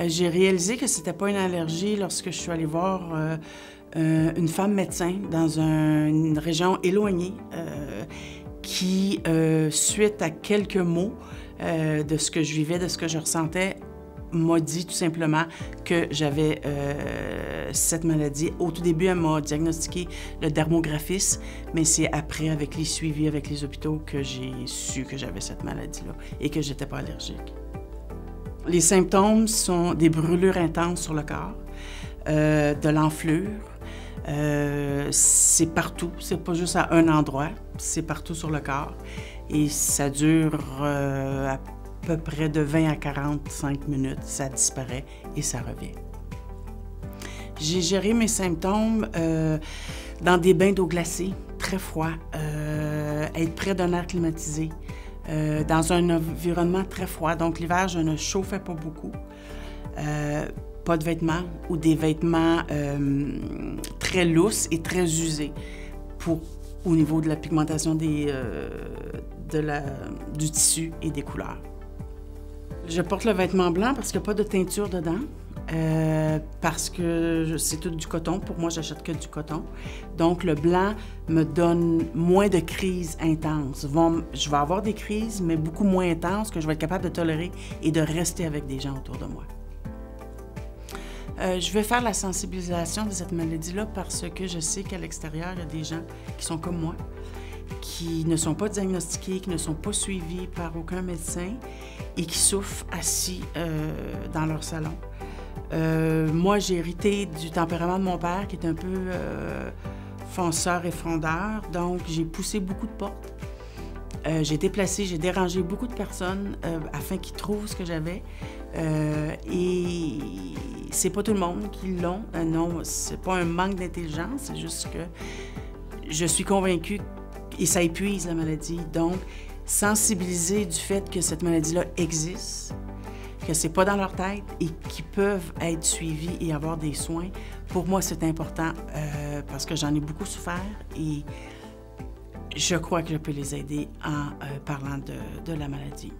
J'ai réalisé que c'était pas une allergie lorsque je suis allée voir une femme médecin dans une région éloignée qui, suite à quelques mots de ce que je vivais, de ce que je ressentais, m'a dit tout simplement que j'avais cette maladie. Au tout début, elle m'a diagnostiqué le dermographisme, mais c'est après, avec les suivis avec les hôpitaux, que j'ai su que j'avais cette maladie-là et que j'étais pas allergique. Les symptômes sont des brûlures intenses sur le corps, de l'enflure. C'est partout, c'est pas juste à un endroit, c'est partout sur le corps. Et ça dure à peu près de 20 à 45 minutes, ça disparaît et ça revient. J'ai géré mes symptômes dans des bains d'eau glacée, très froids, être près d'un air climatisé. Dans un environnement très froid. Donc, l'hiver, je ne chauffais pas beaucoup. Pas de vêtements ou des vêtements très lousses et très usés au niveau de la pigmentation du tissu et des couleurs. Je porte le vêtement blanc parce qu'il n'y a pas de teinture dedans. Parce que c'est tout du coton. Pour moi, j'achète que du coton. Donc, le blanc me donne moins de crises intenses. Je vais avoir des crises, mais beaucoup moins intenses que je vais être capable de tolérer et de rester avec des gens autour de moi. Je vais faire la sensibilisation de cette maladie-là parce que je sais qu'à l'extérieur, il y a des gens qui sont comme moi, qui ne sont pas diagnostiqués, qui ne sont pas suivis par aucun médecin et qui souffrent assis dans leur salon. Moi, j'ai hérité du tempérament de mon père, qui est un peu fonceur et frondeur, donc j'ai poussé beaucoup de portes. J'ai déplacé, j'ai dérangé beaucoup de personnes afin qu'ils trouvent ce que j'avais. Et c'est pas tout le monde qui l'ont. Non, c'est pas un manque d'intelligence, c'est juste que je suis convaincue et ça épuise la maladie. Donc, sensibiliser du fait que cette maladie-là existe, que c'est pas dans leur tête et qu'ils peuvent être suivis et avoir des soins. Pour moi, c'est important parce que j'en ai beaucoup souffert et je crois que je peux les aider en parlant de la maladie.